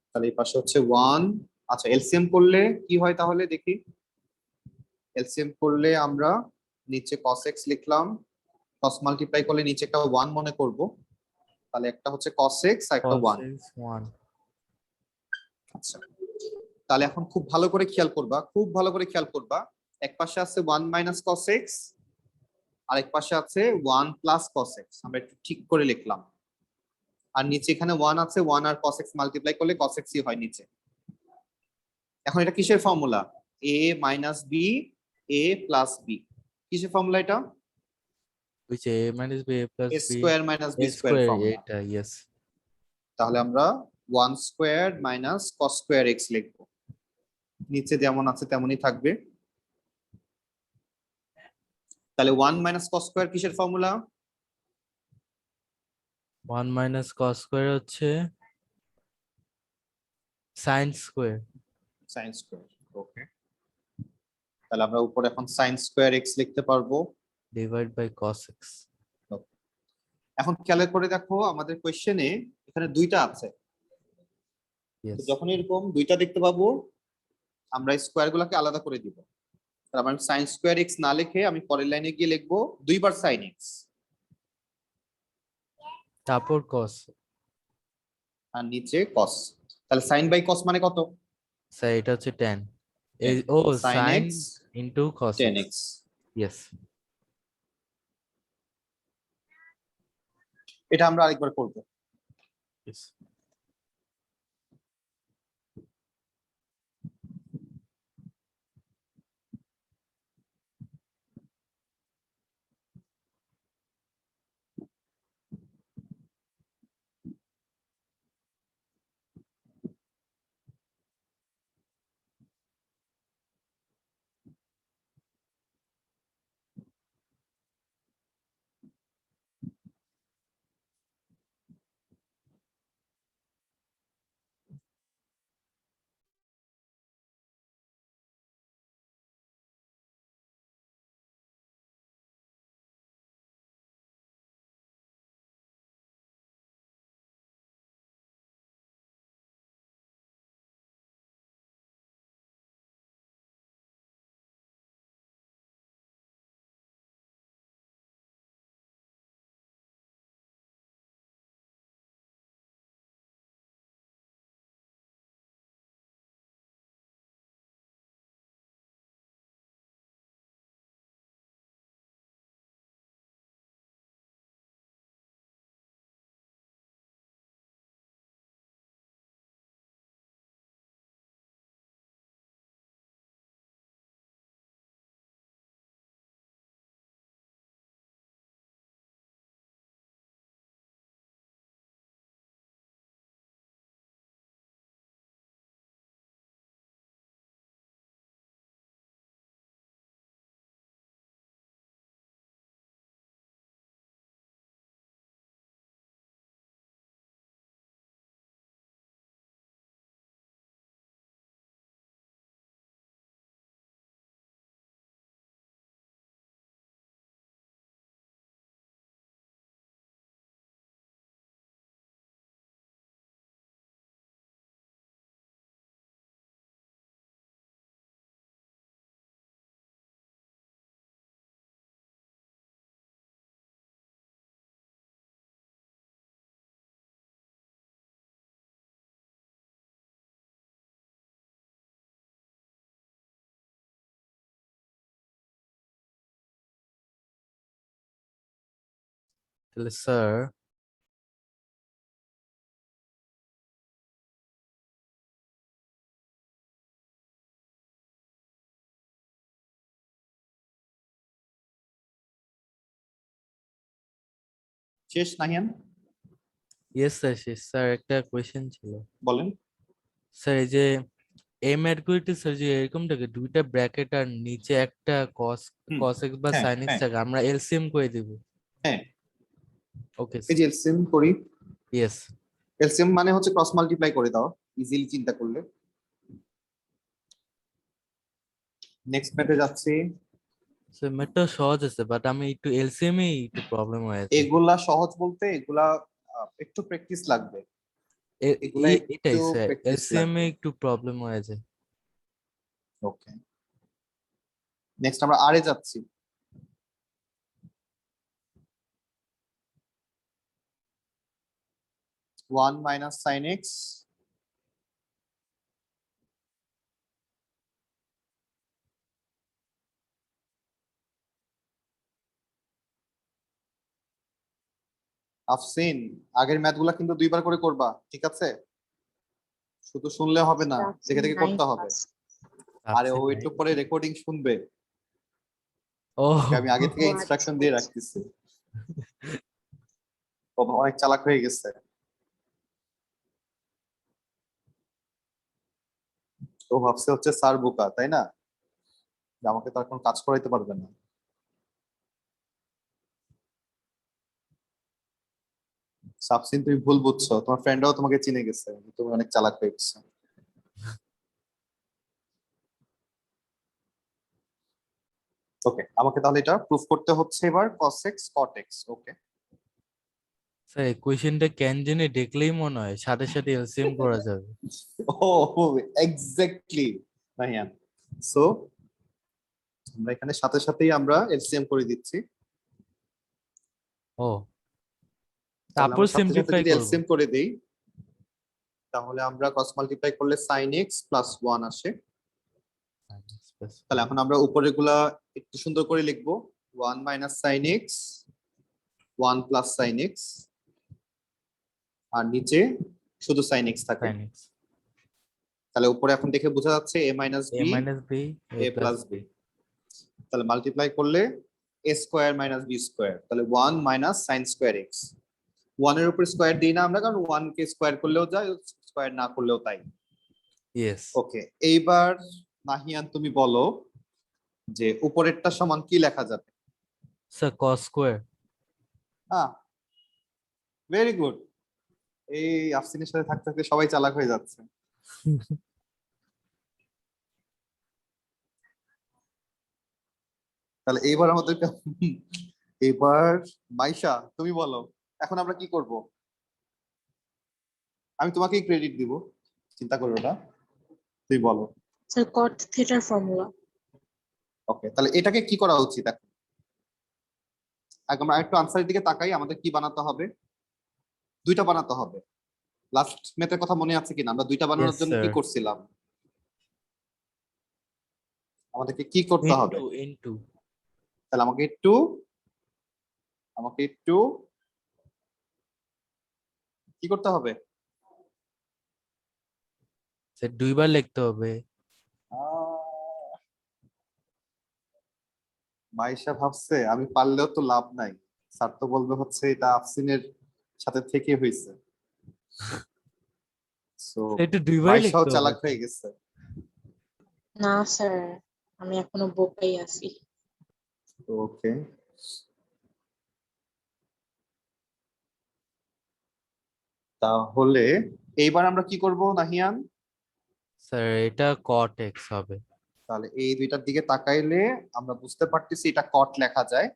Speaker 2: তাহলে এই পাশে হচ্ছে 1। আচ্ছা, এলসিএম করলে কি হয় তাহলে দেখি। এলসিএম করলে আমরা নিচে cos x লিখলাম, cos মাল্টিপ্লাই করলে নিচে একটা 1 মনে করব, তাহলে একটা হচ্ছে cos x আর একটা 1।
Speaker 1: cos x 1।
Speaker 2: আচ্ছা, তাহলে এখন খুব ভালো করে খেয়াল করবা, খুব ভালো করে খেয়াল করবা। এক পাশে আছে 1 মাইনাস cos x, আর এক পাশে আছে 1 প্লাস cos x, আমরা একটু ঠিক করে লিখলাম। আর নিচে এখানে 1 আছে, 1 আর cos x মাল্টিপ্লাই করলে cos x ই হয় নিচে। এখন এটা কিসের formula? a minus b a plus b, কিসের ফর্মুলা এটা?
Speaker 1: which a minus b a plus
Speaker 2: a
Speaker 1: b
Speaker 2: square minus b
Speaker 1: a
Speaker 2: square
Speaker 1: square
Speaker 2: formula.
Speaker 1: এটা yes।
Speaker 2: তাহলে আমরা 1 square minus cos square x লিখবো, নিচে যেমন আছে তেমনই থাকবে। তাহলে 1 মাইনাস cos স্কয়ার কিসের ফর্মুলা?
Speaker 1: 1 minus cos স্কয়ার হচ্ছে sin square.
Speaker 2: sin square. Okay, তাহলে আমরা উপরে এখন sin স্কয়ার x লিখতে পারবো,
Speaker 1: ডিভাইড বাই cos x।
Speaker 2: এখন খেয়াল করে দেখো আমাদের কোশ্চেনে এখানে দুইটা আছে,
Speaker 1: yes
Speaker 2: তো যখন এরকম দুইটা দেখতে পাবো আমরা স্কয়ার গুলোকে আলাদা করে দিব। তার মানে sin স্কয়ার x না লিখে আমি পরের লাইনে গিয়ে লিখবো দুইবার sin x।
Speaker 1: তারপর cos
Speaker 2: আর নিচে কস। তাহলে সাইন বাই কস মানে কত?
Speaker 1: স্যার এটা হচ্ছে tan এই
Speaker 2: 10
Speaker 1: ও
Speaker 2: sin
Speaker 1: sin
Speaker 2: x
Speaker 1: into cos
Speaker 2: 10x।
Speaker 1: yes
Speaker 2: এটা আমরা আরেকবার করব।
Speaker 1: yes তাহলে স্যার
Speaker 2: শেষ নাহিয়ান?
Speaker 1: ইয়েস স্যার শেষ স্যার একটা কোয়েশ্চেন ছিল
Speaker 2: বলেন।
Speaker 1: স্যার এই যে এম অ্যাডগুলিটি স্যার যে এরকম থাকে দুইটা ব্র্যাকেট আর নিচে একটা cos
Speaker 2: হুম,
Speaker 1: cos x বা
Speaker 2: হ্যাঁ
Speaker 1: sin x
Speaker 2: হ্যাঁ
Speaker 1: থাকে আমরা এলসিএম করে দিব
Speaker 2: হ্যাঁ।
Speaker 1: ওকে
Speaker 2: এই যে এলসিএম করি।
Speaker 1: ইয়েস
Speaker 2: এলসিএম মানে হচ্ছে ক্রস মাল্টিপ্লাই করে দাও, ইজিলি চিন্তা করলে। নেক্সট ম্যাথে যাচ্ছি।
Speaker 1: স্যার ম্যাথটা সহজ আছে বাট আমি একটু এলসিএম এ একটু প্রবলেম হয়েছে
Speaker 2: এগুলা সহজ বলতে এগুলা একটু প্র্যাকটিস লাগবে। এগুলা একটু
Speaker 1: এটাই স্যার
Speaker 2: প্র্যাকটিস
Speaker 1: এলসিএম এ
Speaker 2: লাগবে।
Speaker 1: একটু প্রবলেম হয়েছে
Speaker 2: ওকে, নেক্সট আমরা আর এ যাচ্ছি। 1 মাইনাস সাইন এক্স আফসিন, আগের ম্যাথ গুলা কিন্তু দুইবার করে করবা, ঠিক আছে? শুধু শুনলে হবে না, দেখে দেখে করতে হবে। আরে ও একটু পরে রেকর্ডিং শুনবে,
Speaker 1: ও
Speaker 2: ওকে আমি আগে থেকে
Speaker 3: ও
Speaker 2: ইনস্ট্রাকশন
Speaker 3: আচ্ছা
Speaker 2: দিয়ে
Speaker 3: আচ্ছা।
Speaker 2: রাখতেছি। ও অনেক চালাক হয়ে গেছে। ও ভাবছে হচ্ছে স্যার বোকা, তাই না? যে আমাকে তো এখন কাজ করাইতে পারবে না। সাবসিন তুমি ভুল বুঝছো, তোমার ফ্রেন্ডরাও তোমাকে চিনে গেছে, তুমি অনেক চালাক হয়ে গেছো। ওকে, আমাকে তাহলে এটা প্রুফ করতে হচ্ছে এবার cos x cot x। ওকে,
Speaker 1: স্যার এই কোয়েশ্চেনটা কেন জেনে দেখলেই মনে হয় সাথে সাথে এলসিএম করা যাবে
Speaker 2: ও এক্স্যাক্টলি ভাইয়ান। সো আমরা এখানে সাথে সাথেই আমরা এলসিএম করে দিচ্ছি।
Speaker 1: ও
Speaker 2: তাহলে
Speaker 1: তারপর
Speaker 2: আমরা সাথে সাথে
Speaker 1: সিম্পলিফাই
Speaker 2: যদি
Speaker 1: করব।
Speaker 2: এলসিএম করে দেই, তাহলে আমরা ক্রস মাল্টিপ্লাই করলে sin x প্লাস 1 আসে। তাহলে এখন আমরা উপরের গুলা একটু সুন্দর করে লিখবো, 1 minus sin x, 1 plus sin x, আর নিচে শুধু sin x থাকে।
Speaker 1: sin x
Speaker 2: তাহলে উপরে এখন দেখে বোঝা যাচ্ছে a minus
Speaker 1: a
Speaker 2: b,
Speaker 1: minus b
Speaker 2: a
Speaker 1: a
Speaker 2: plus
Speaker 1: plus
Speaker 2: b। তাহলে মাল্টিপ্লাই করলে a square minus b square, তাহলে 1 মাইনাস sin স্কোয়ার x। 1 এর উপর স্কোয়ার দিই না আমরা, কারণ 1 কে স্কোয়ার করলেও যায়, স্কোয়ার না করলেও তাই।
Speaker 1: yes
Speaker 2: ওকে, এইবার নাহিয়ান তুমি বলো যে উপরেরটা সমান কি লেখা যাবে?
Speaker 1: sir cos square
Speaker 2: হ্যাঁ, ভেরি গুড। এই আফসিনের সাথে থাকতে থাকতে সবাই চালাক হয়ে যাচ্ছে। তাহলে এইবার আমাদের এবার মাইশা তুমি বলো, এখন আমরা কি করব? আমি তোমাকেই ক্রেডিট দিব, চিন্তা করো না, তুই বলো।
Speaker 3: স্যার কট থিটার ফর্মুলা।
Speaker 2: ওকে, তাহলে এটাকে কি করা উচিত এখন? আগে আমরা একটু আনসারের দিকে তাকাই, আমাদের কি বানাতে হবে? দুইটা বানাতে হবে। লাস্ট মেথের কথা মনে আছে কিনা? আমরা দুইটা বানানোর
Speaker 1: yes
Speaker 2: জন্য
Speaker 1: sir
Speaker 2: কি করছিলাম? আমাদেরকে কি করতে হবে?
Speaker 1: into
Speaker 2: তাহলে আমাকে একটু কি করতে হবে?
Speaker 1: sir দুইবার লিখতে হবে।
Speaker 2: মাইশা ভাবছে আমি পারলেও তো লাভ নাই, স্যার তো বলবে হচ্ছে এটা আফসিনের সাথে থেকে হয়েছে। সো
Speaker 1: Sir, একটু দুইবারই
Speaker 2: মাইশাও
Speaker 1: লিখতে হবে
Speaker 2: চালাক
Speaker 1: sir।
Speaker 2: হয়ে গেছে।
Speaker 3: না স্যার, আমি এখনো বোকাই আছি।
Speaker 2: ওকে, তাহলে এইবার আমরা কি করব নাহিয়ান?
Speaker 1: স্যার এটা cot x হবে।
Speaker 2: তাহলে এই দুইটার দিকে তাকাইলে আমরা বুঝতে পারতেছি এটা কট লেখা যায়।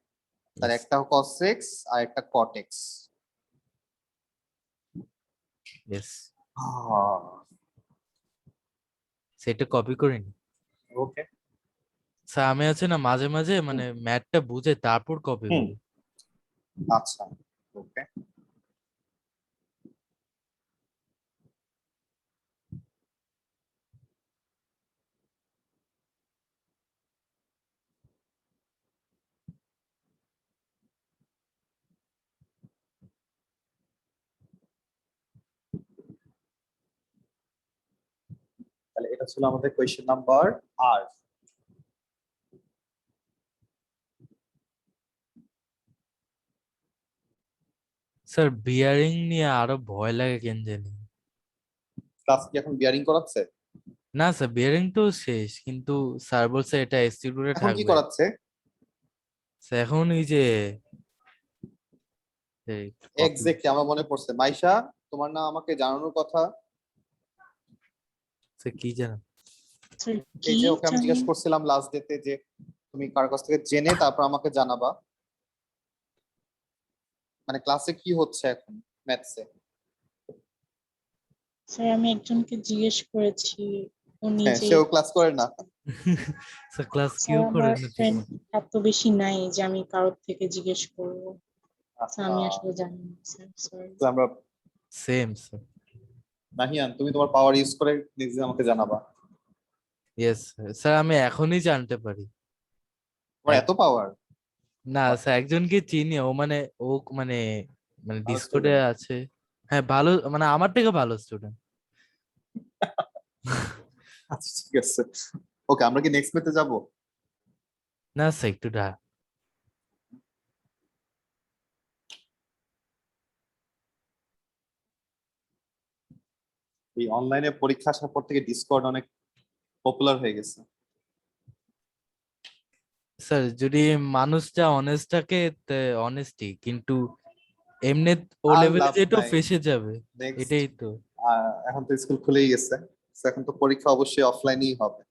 Speaker 2: তার
Speaker 1: Yes,
Speaker 2: একটা cos x আর একটা cot x।
Speaker 1: yes সেটা কপি করে নি।
Speaker 2: ওকে,
Speaker 1: স্যার আমি আছে না মাঝে মাঝে মানে ম্যাথটা বুঝে তারপর কপি
Speaker 2: হুম,
Speaker 1: করি।
Speaker 2: আচ্ছা, ওকে। তাহলে এটা ছিল আমাদের কোয়েশ্চেন নাম্বার আর।
Speaker 1: স্যার বিয়ারিং নিয়ে আরো ভয় লাগে কেন জানি।
Speaker 2: ক্লাস কি এখন বিয়ারিং করাচ্ছে?
Speaker 1: না স্যার বিয়ারিং তো শেষ, কিন্তু স্যার বলছে এটা এসটিউডে
Speaker 2: এখন কি
Speaker 1: থাকবে।
Speaker 2: করাচ্ছে?
Speaker 1: স্যার এখন এই যে কপি
Speaker 2: এক্স্যাক্টলি আমার মনে পড়ছে। মাইশা, তোমার না আমাকে জানানোর কথা?
Speaker 1: স্যার কি জানেন?
Speaker 3: স্যার
Speaker 2: এই
Speaker 3: কি
Speaker 2: যে ওকে আমি
Speaker 3: জানি?
Speaker 2: জিজ্ঞেস করছিলাম লাস্ট ডেতে যে তুমি কার কাছ থেকে জেনে তারপর আমাকে জানাবা, মানে ক্লাসে কি হচ্ছে এখন ম্যাথসে।
Speaker 3: স্যার আমি একজনকে জিজ্ঞেস করেছি, উনি
Speaker 2: হ্যাঁ,
Speaker 3: যে
Speaker 2: সেও ক্লাস করে না।
Speaker 1: স্যার ক্লাস
Speaker 3: স্যার
Speaker 1: কেউ করে
Speaker 3: আমার
Speaker 1: না ঠিক
Speaker 3: ফ্রেন্ড
Speaker 1: মতো।
Speaker 3: এত বেশি নাই যে আমি কারোর থেকে জিজ্ঞেস করবো। স্যার
Speaker 2: আচ্ছা,
Speaker 3: আমি আসলে জানি না স্যার, সরি।
Speaker 2: তাহলে আমরা
Speaker 1: সেম স্যার।
Speaker 2: নাহিয়ান তুমি তোমার পাওয়ার ইউজ করে নিজে আমাকে জানাবা।
Speaker 1: ইয়েস স্যার আমি এখনই জানতে পারি।
Speaker 2: তোমার
Speaker 1: এক-
Speaker 2: এত পাওয়ার?
Speaker 1: না স্যার একজনকে চিনি, ও মানে ও মানে মানে
Speaker 2: ভালো
Speaker 1: ডিসকর্ডে
Speaker 2: স্টুডেন্ট।
Speaker 1: আছে। হ্যাঁ ভালো, মানে আমার থেকে ভালো স্টুডেন্ট।
Speaker 2: আচ্ছা ঠিক আছে, ওকে আমরা কি নেক্সট পেতে যাব?
Speaker 1: না স্যার একটু
Speaker 2: এই অনলাইনে পরীক্ষা আসার পর থেকে ডিসকর্ড অনেক পপুলার হয়ে গেছে।
Speaker 1: স্যার যদি মানুষটা অনেস্ট থাকে অনেস্টি, কিন্তু এমনি ও
Speaker 2: আর
Speaker 1: লেভেলে
Speaker 2: লাভ
Speaker 1: যেটা
Speaker 2: নাই।
Speaker 1: ফেসে যাবে।
Speaker 2: নেক্সট,
Speaker 1: এটাই তো।
Speaker 2: এখন তো স্কুল খুলেই গেছে, So এখন তো পরীক্ষা অবশ্যই অফলাইনেই হবে।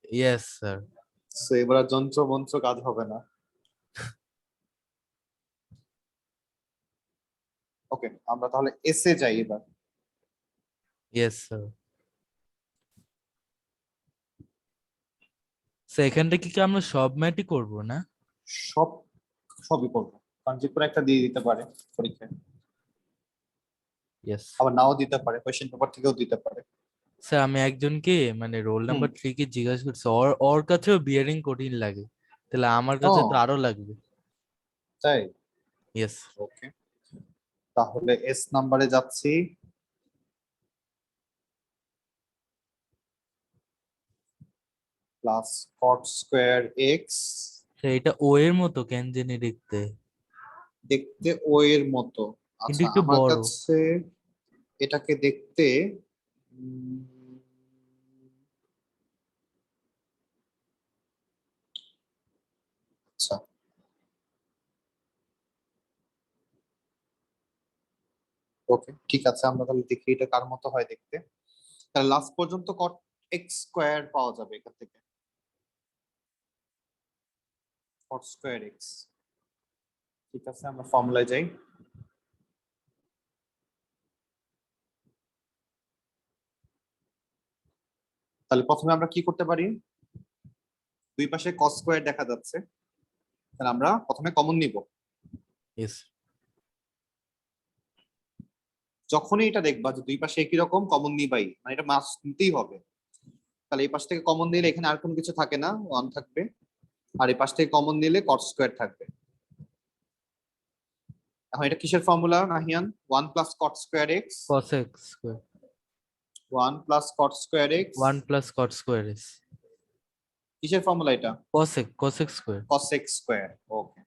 Speaker 1: Yes sir.
Speaker 2: সো এবার আর যন্ত্র মন্ত্র কাজ হবে না। ওকে, আমরা তাহলে এসে যাই এবার।
Speaker 1: Yes sir. স্যার এখানটা কি আমরা সব ম্যাটই করবো না?
Speaker 2: সব, সবই করবো, কারণ যে কোনো একটা দিয়ে দিতে পারে পরীক্ষায়।
Speaker 1: ইয়েস
Speaker 2: আবার নাও দিতে পারে, কোয়েশ্চেন পেপার থেকেও দিতে পারে।
Speaker 1: স্যার আমি একজনকে মানে রোল নাম্বার 3 কে জিজ্ঞাসা করছি, ওর কাছেও বিয়ারিং কঠিন লাগে, তাহলে আমার কাছে তো
Speaker 2: ও
Speaker 1: আরো লাগবে।
Speaker 2: তাই,
Speaker 1: ইয়েস
Speaker 2: ওকে, তাহলে এস নাম্বারে যাচ্ছি। প্লাস কট স্কোয়ার এক্স,
Speaker 1: এটা ও এর মতো কেন জানি দেখতে,
Speaker 2: দেখতে ও এর মতো।
Speaker 1: কিন্তু
Speaker 2: আচ্ছা
Speaker 1: একটু
Speaker 2: আমার
Speaker 1: বড়।
Speaker 2: কাছে এটাকে দেখতে উম, আচ্ছা ওকে, ঠিক আছে, আমরা তাহলে দেখি এটা কার মতো হয় দেখতে। তাহলে লাস্ট পর্যন্ত কট এক্স স্কোয়ার পাওয়া যাবে এখান থেকে, কট স্কোয়ার এক্স। ঠিক আছে, আমরা ফর্মুলায় যাই। তাহলে প্রথমে আমরা কি করতে পারি, দুই পাশে কস স্কোয়ার দেখা যাচ্ছে, তাহলে আমরা প্রথমে কমন নিব।
Speaker 1: ইয়েস
Speaker 2: যখনই এটা দেখবা যে দুই পাশে একই রকম, কমন নিবাই, মানে এটা মাস্ট নিতেই হবে। তাহলে এই পাশ থেকে কমন নিলে এখানে আর কোনো কিছু থাকে না, ওয়ান থাকবে। আর এই পাশ থেকে কমন নিলে কট স্কোয়ার থাকবে। এখন এটা কিসের formula Nahiyan? One plus cot square X,
Speaker 1: cos x square,
Speaker 2: one plus cot square X,
Speaker 1: 1 plus cot square is
Speaker 2: কিসের ফর্মুলা এটা?
Speaker 1: cos x square,
Speaker 2: cos X square, okay.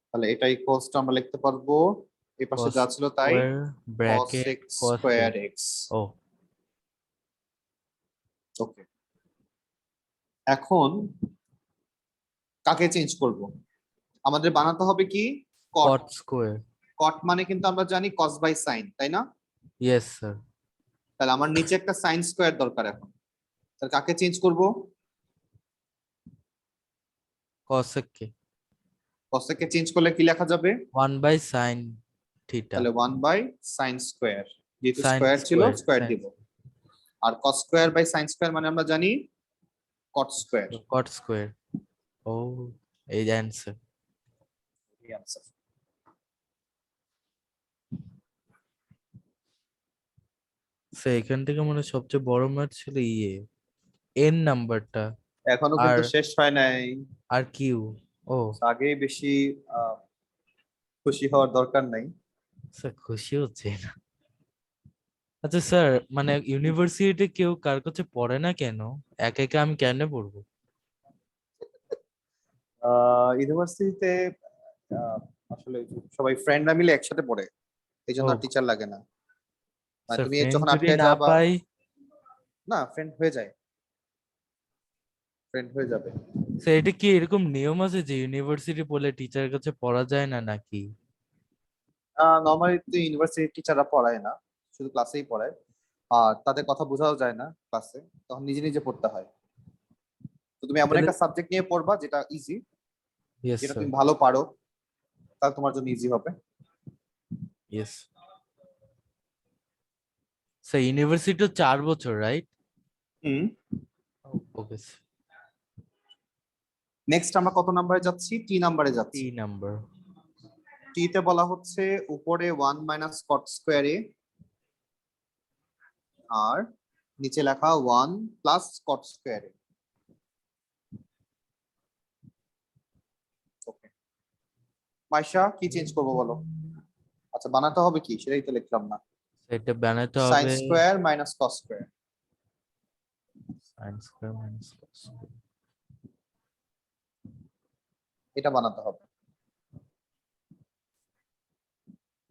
Speaker 2: তাহলে এটা ইকুয়ালস টু আমরা লিখতে পারবো এই পাশে
Speaker 1: cos
Speaker 2: যা ছিল তাই,
Speaker 1: square
Speaker 2: cos
Speaker 1: bracket
Speaker 2: x
Speaker 1: cos
Speaker 2: square
Speaker 1: x।
Speaker 2: X,
Speaker 1: ও
Speaker 2: ওকে। এখন কাকে চেঞ্জ করব? আমাদের বানাতে হবে কি, কট।
Speaker 1: cot square.
Speaker 2: কট মানে কিন্তু আমরা জানি কস বাই সাইন, তাই না?
Speaker 1: Yes sir.
Speaker 2: তাহলে আমার নিচে একটা সাইন স্কোয়ার দরকার এখন। তাহলে কাকে চেঞ্জ করব?
Speaker 1: cos x কে
Speaker 2: কসেককে চেঞ্জ করলে কি লেখা যাবে?
Speaker 1: 1 বাই sin থিটা,
Speaker 2: তাহলে ওয়ান বাই সাইন স্কোয়ার, যেহেতু
Speaker 1: sin
Speaker 2: স্কোয়ার ছিল
Speaker 1: স্কয়ার,
Speaker 2: স্কোয়ার
Speaker 1: sin
Speaker 2: দিব। আর cos square by sine square মানে আমরা জানি কট স্কোয়ার।
Speaker 1: cot square. ও এই যে অ্যান্সার।
Speaker 2: এই আনসার।
Speaker 1: সো এখান থেকে মনে হয় সবচেয়ে বড় ম্যাথ ছিল এন নাম্বারটা,
Speaker 2: এখনো
Speaker 1: আর
Speaker 2: কিন্তু শেষ হয় নাই,
Speaker 1: আর কিউ। ও
Speaker 2: আগেই বেশি খুশি হওয়ার দরকার নাই।
Speaker 1: স্যার খুশি হচ্ছে না। আচ্ছা স্যার, মানে ইউনিভার্সিটিতে কেউ কার কাছে পড়ে না কেন? একা একা আমি কেন পড়বো?
Speaker 2: ইউনিভার্সিটিতে আসলে সবাই ফ্রেন্ডরা মিলে একসাথে পড়ে, এই জন্য
Speaker 1: ও
Speaker 2: আর টিচার লাগে না। মানে
Speaker 1: স্যার,
Speaker 2: তুমি
Speaker 1: ফ্রেন্ড
Speaker 2: যখন
Speaker 1: যদি
Speaker 2: আটকায়
Speaker 1: না
Speaker 2: যাবা,
Speaker 1: পাই?
Speaker 2: না ফ্রেন্ড হয়ে যায়, ফ্রেন্ড হয়ে যাবে।
Speaker 1: স্যার এটা কি এরকম নিয়ম আছে যে ইউনিভার্সিটি পড়লে টিচারের কাছে পড়া যায় না নাকি?
Speaker 2: নর্মালি তো ইউনিভার্সিটি টিচাররা পড়ায় না, শুধু ক্লাসেই পড়ায়। আর তাদের কথা বোঝাও যায় না ক্লাসে, তখন নিজে নিজে পড়তে হয়। তো তুমি এমন
Speaker 1: তাহলে
Speaker 2: একটা সাবজেক্ট নিয়ে পড়বা যেটা ইজি,
Speaker 1: ইয়েস
Speaker 2: যেটা
Speaker 1: স্যার,
Speaker 2: তুমি ভালো পারো, তাহলে তোমার জন্য ইজি হবে।
Speaker 1: Yes sir. ইউনিভার্সিটি 4 বছর, রাইট?
Speaker 2: হুম।
Speaker 1: ওকে
Speaker 2: নেক্সট আমরা কত নাম্বারে যাচ্ছি? টি নাম্বারে
Speaker 1: টি
Speaker 2: যাচ্ছি।
Speaker 1: নাম্বার।
Speaker 2: টি তে বলা হচ্ছে উপরে ওয়ান মাইনাস কট স্কোয়ার এ, আর নিচে লেখা ওয়ান প্লাস কট স্কোয়ার এ। ওকে, মাইশা কি চেঞ্জ করবো বলো? আচ্ছা বানাতে হবে কি সেটাই তো লিখলাম না।
Speaker 1: এটা বানাতে
Speaker 2: সাইন
Speaker 1: হবে
Speaker 2: square minus cos square,
Speaker 1: sin square minus cos square.
Speaker 2: এটা বানাতে হবে।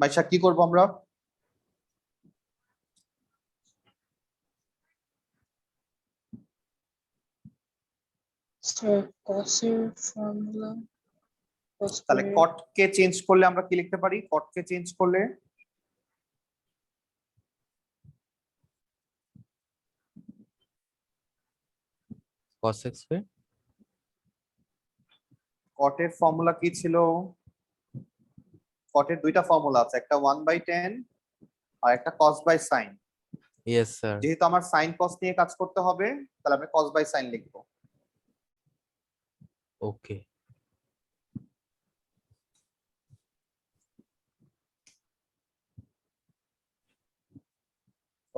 Speaker 2: মাইশা কি করবো আমরা?
Speaker 3: স্যার কসের ফর্মুলা কস
Speaker 2: তাহলে
Speaker 3: স্কয়ার।
Speaker 2: কট কে চেঞ্জ করলে আমরা কি লিখতে পারি? কট কে চেঞ্জ করলে
Speaker 1: cos x স্কয়ার।
Speaker 2: কটের ফর্মুলা কি ছিল? কটের দুইটা ফর্মুলা আছে, একটা 1/10 আর একটা cos by sine.
Speaker 1: Yes sir.
Speaker 2: যেহেতু আমার সাইন কস নিয়ে কাজ করতে হবে, তাহলে আমি কস বাই সাইন লিখবো।
Speaker 1: ওকে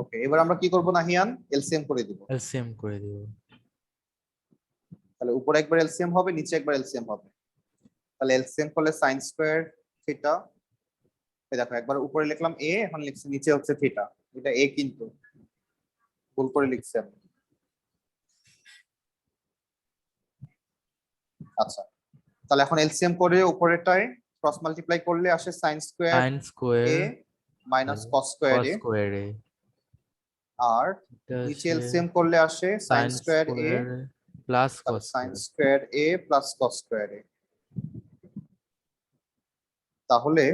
Speaker 2: ওকে, এবার আমরা কি করব নাহিয়ান, এলসিএম করে দিব।
Speaker 1: এলসিএম করে দিব।
Speaker 2: তাহলে উপরে একবার এলসিএম হবে, নিচে একবার এলসিএম হবে। তাহলে এলসিএম করলে সাইন স্কোয়ার থিটা, এই দেখো একবার উপরে লিখলাম এ, এখন লিখছি নিচে হচ্ছে থিটা। এটা এ কিন্তু ভুল করে লিখছি আমি। আচ্ছা, তাহলে এখন এলসিএম করে উপরেরটায় ক্রস মাল্টিপ্লাই করলে আসে sine square
Speaker 1: sine square
Speaker 2: a minus cos square
Speaker 1: cos
Speaker 2: A,
Speaker 1: square এ,
Speaker 2: আর
Speaker 1: এটা
Speaker 2: নিচে
Speaker 1: আসে
Speaker 2: এলসিএম করলে আসে sign
Speaker 1: sign
Speaker 2: square a,
Speaker 1: square plus
Speaker 2: তাহলে
Speaker 1: কস
Speaker 2: sine
Speaker 1: square.
Speaker 2: Square a plus cos square এ। তাহলে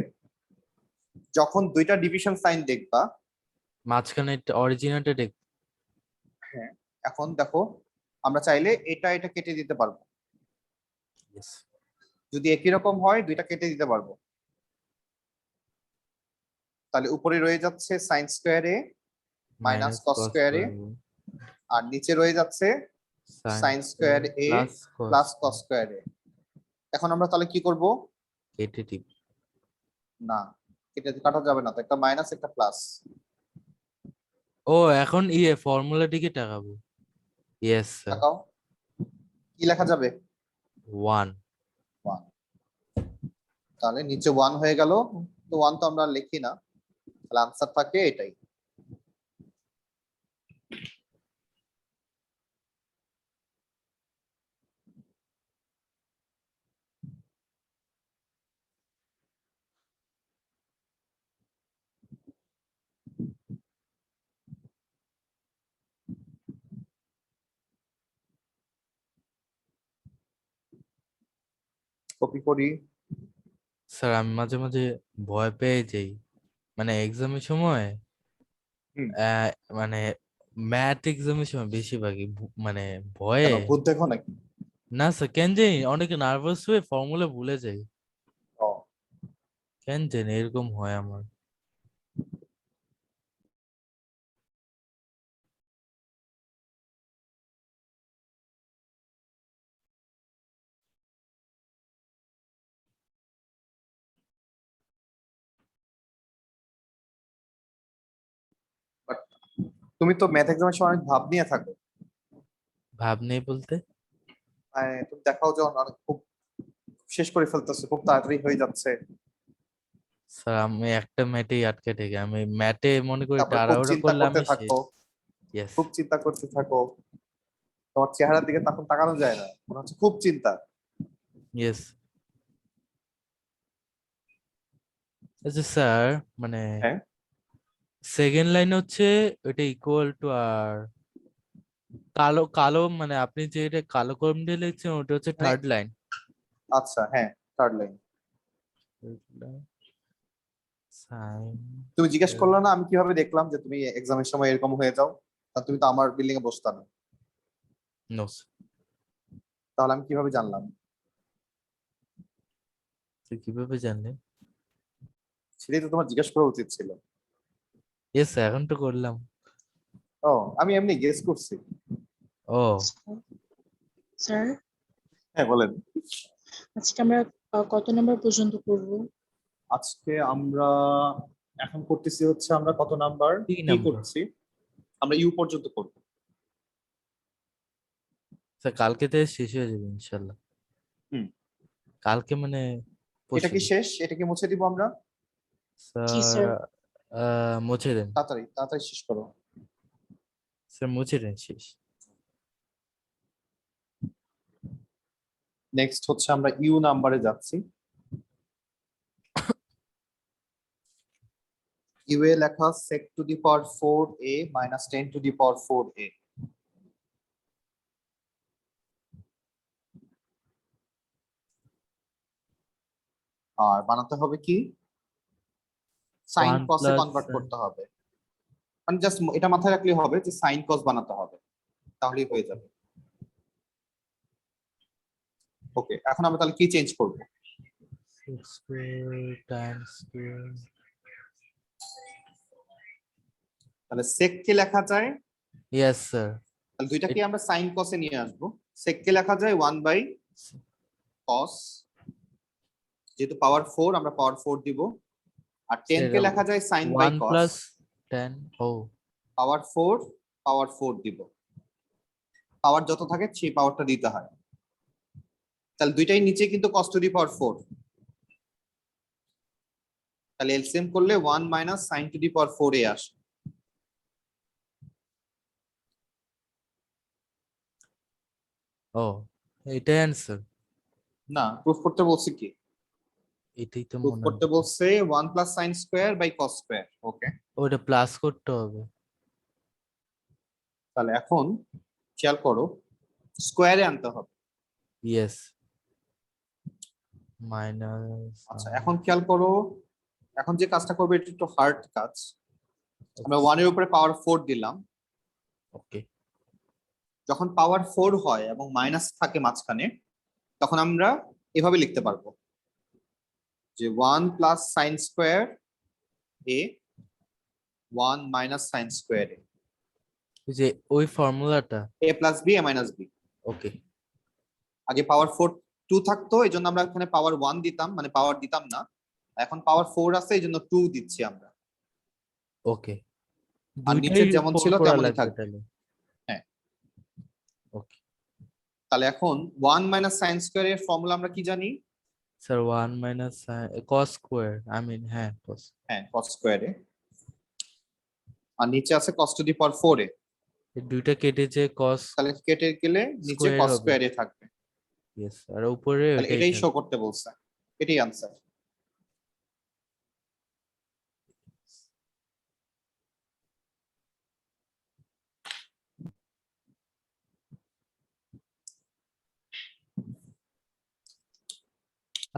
Speaker 2: যখন দুইটা ডিভিশন সাইন দেখবা,
Speaker 1: মাঝখানে অরিজিনালটা দেখ।
Speaker 2: হ্যাঁ, এখন দেখো আমরা চাইলে এটা এটা কেটে দিতে পারবো,
Speaker 1: Yes.
Speaker 2: যদি একই রকম হয় দুইটা কেটে দিতে পারবো। তাহলে উপরে রয়ে যাচ্ছে sine square a minus
Speaker 1: minus
Speaker 2: cos
Speaker 1: cos
Speaker 2: square a,
Speaker 1: square
Speaker 2: আর নিচে রয়ে যাচ্ছে sine square a
Speaker 1: plus
Speaker 2: plus
Speaker 1: cos
Speaker 2: cos square a. এখন আমরা তাহলে কি করব,
Speaker 1: কেটে দিব।
Speaker 2: না এটা কাটা যাবে না, তো একটা মাইনাস একটা প্লাস।
Speaker 1: ও এখন ফর্মুলাটিকে টাকাবো। Yes sir.
Speaker 2: তাকাও কি লেখা যাবে,
Speaker 1: 1।
Speaker 2: 1। তাহলে নিচে 1 হয়ে গেল, তো 1 তো আমরা লিখি না, তাহলে আনসার থাকে এটাই। কপি করি।
Speaker 1: স্যার আমি মাঝে মাঝে ভয় পেয়ে যাই, মানে এক্সামের সময়
Speaker 2: হুম।
Speaker 1: আহ, মানে ম্যাথ এক্সামের সময় বেশিরভাগই মানে ভয়ে।
Speaker 2: কেন ভূত দেখো নাকি?
Speaker 1: না স্যার, কেন জানি অনেকে নার্ভাস হয়ে ফর্মুলা ভুলে যাই,
Speaker 2: ও,
Speaker 1: কেন জানি এরকম হয় আমার।
Speaker 2: but তুমি তো ম্যাথ এক্সামের সময় অনেক ভাব নিয়ে থাকো,
Speaker 1: ভাব নেই বলতে?
Speaker 2: মানে তুমি দেখাও যে অনেক খুব শেষ করে ফেলতেছে, খুব তাড়াতাড়ি হয়ে যাচ্ছে,
Speaker 1: স্যার আমি একটা ম্যাথেই আটকে থাকি, আমি ম্যাথে মনে করি
Speaker 2: তারপর খুব
Speaker 1: তাড়াহুড়ো
Speaker 2: চিন্তা
Speaker 1: করলে
Speaker 2: করতে
Speaker 1: আমি শেষ।
Speaker 2: থাকো,
Speaker 1: ইয়েস।
Speaker 2: খুব চিন্তা করতে থাকো, তোমার চেহারার দিকে তখন তাকানো যায় না, মনে হচ্ছে খুব চিন্তা।
Speaker 1: ইয়েস। আচ্ছা স্যার, মানে
Speaker 2: হ্যাঁ,
Speaker 1: সেকেন্ড লাইন হচ্ছে ওটা ইকুয়াল টু আর কালো কালো, মানে আপনি যে এটা কালো কলম দিয়ে লিখছেন ওটা হচ্ছে
Speaker 2: মানে
Speaker 1: থার্ড লাইন।
Speaker 2: আচ্ছা হ্যাঁ, থার্ড লাইন।
Speaker 1: সাইন।
Speaker 2: তুমি জিজ্ঞেস করলো না আমি কিভাবে দেখলাম যে তুমি এক্সামের সময় এরকম হয়ে যাও, তা তুমি তো আমার বিল্ডিং এ বসতা না,
Speaker 1: নো,
Speaker 2: তাহলে আমি কিভাবে জানলাম?
Speaker 1: কিভাবে জানলেন?
Speaker 2: সেটাই তো তোমার জিজ্ঞেস করা উচিত ছিল।
Speaker 1: ইয়েস এখন তো করলাম।
Speaker 2: ও, আমি এমনি গেস করছি।
Speaker 1: ও
Speaker 3: স্যার
Speaker 2: হ্যাঁ বলেন।
Speaker 3: আজকে আমরা কত নাম্বার পর্যন্ত করব?
Speaker 2: আজকে আমরা এখন করতেছি হচ্ছে আমরা কত নাম্বার
Speaker 1: 3
Speaker 2: কি
Speaker 1: নাম্বার।
Speaker 2: করছি, আমরা ইউ পর্যন্ত করব।
Speaker 1: স্যার কালকে থেকে শেষ হয়ে যাবে ইনশাল্লাহ।
Speaker 2: হুম।
Speaker 1: কালকে মানে
Speaker 2: এটা
Speaker 1: পরশু
Speaker 2: কি
Speaker 1: দিন।
Speaker 2: শেষ, এটা কি মুছে দিব আমরা?
Speaker 3: জি
Speaker 1: স্যার
Speaker 3: স্যার।
Speaker 1: মুছে দেন।
Speaker 2: তাড়াতাড়ি তাড়াতাড়ি শেষ করো।
Speaker 1: স্যার মুছে দেন, শেষ।
Speaker 2: নেক্সট হচ্ছে আমরা ইউ নাম্বারে যাচ্ছি। ইউ এ লেখা sec to the power 4a minus 10 to the power 4a। আর বানাতে হবে কি, সাইন
Speaker 1: 1
Speaker 2: কসে
Speaker 1: প্লাস
Speaker 2: কনভার্ট করতে হবে, মানে জাস্ট এটা মাথায় রাখলেই হবে যে সাইন কস বানাতে হবে, তাহলেই হয়ে যাবে। ওকে, এখন আমরা তাহলে কি চেঞ্জ করব?
Speaker 1: 6 স্কয়ার টাইমস স্কয়ার।
Speaker 2: তাহলে sec কে লেখা যায়,
Speaker 1: ইয়েস স্যার।
Speaker 2: তাহলে দুইটাকে আমরা সাইন কসে নিয়ে আসবো। sec কে লেখা যায় 1 বাই cos, যেহেতু পাওয়ার 4 আমরা পাওয়ার 4 দিব, আর 10 কে লেখা যায় সাইন বাই
Speaker 1: 1
Speaker 2: কস।
Speaker 1: প্লাস 10। ও
Speaker 2: পাওয়ার 4 দিব, পাওয়ার যত থাকে সেই পাওয়ারটা দিতে হয়। তাহলে দুইটাই নিচে কিন্তু cos টু দি পাওয়ার 4, তাহলে এলসিএম করলে 1 মাইনাস sin টু দি পাওয়ার 4 এ আসে।
Speaker 1: ও এটাই অ্যান্সার,
Speaker 2: না, প্রুফ করতে বলছি কি?
Speaker 1: এটাই তো
Speaker 2: প্রুফ
Speaker 1: মনে
Speaker 2: করতে
Speaker 1: হয়।
Speaker 2: বলছে 1 plus sin square by cos square. Okay,
Speaker 1: ওটা প্লাস করতে হবে।
Speaker 2: তাহলে এখন খেয়াল করো, স্কয়ারে আনতে হবে।
Speaker 1: Yes, minus.
Speaker 2: আচ্ছা, এখন খেয়াল করো, এখন যে কাজটা করবে এটা একটু হার্ড কাজ। আমরা 1 এর উপরে পাওয়ার 4 দিলাম,
Speaker 1: ওকে,
Speaker 2: যখন পাওয়ার 4 হয় এবং মাইনাস থাকে মাঝখানে, তখন আমরা এভাবে লিখতে পারবো যে 1 প্লাস সাইন স্কোয়ার এ 1 মাইনাস সাইন স্কোয়ার এ,
Speaker 1: যে ওই ফর্মুলাটা।
Speaker 2: এ plus B A minus B.
Speaker 1: ওকে,
Speaker 2: আগে পাওয়ার 4 2 থাকতো, এই জন্য আমরা এখানে পাওয়ার 1 দিতাম, মানে পাওয়ার দিতাম না। এখন পাওয়ার 4 আছে, এই জন্য 2 দিচ্ছি আমরা।
Speaker 1: ওকে,
Speaker 2: আর
Speaker 1: দুইটাই
Speaker 2: নিচে যেমন
Speaker 1: 4
Speaker 2: ছিল
Speaker 1: করা
Speaker 2: তেমনই
Speaker 1: লাগবে
Speaker 2: থাকবে।
Speaker 1: তাহলে।
Speaker 2: হ্যাঁ,
Speaker 1: ওকে
Speaker 2: তাহলে এখন 1 মাইনাস সাইন স্কোয়ার এর ফর্মুলা আমরা কি জানি?
Speaker 1: Sir, 1 minus cos square, I mean হ্যাঁ cos।
Speaker 2: হ্যাঁ, cos স্কোয়ার এ, আর নিচে আছে cos টু দি পাওয়ার 4 এ।
Speaker 1: এই দুইটা কেটে যে cos
Speaker 2: তাহলে কেটে গেলে নিচে
Speaker 1: স্কয়ার
Speaker 2: cos
Speaker 1: হবে।
Speaker 2: স্কোয়ার এ থাকবে।
Speaker 1: ইয়েস, আর উপরে
Speaker 2: তাহলে
Speaker 1: ওইটাই
Speaker 2: এটাই শো
Speaker 1: থাকবে।
Speaker 2: করতে বলছে, এটাই আনসার।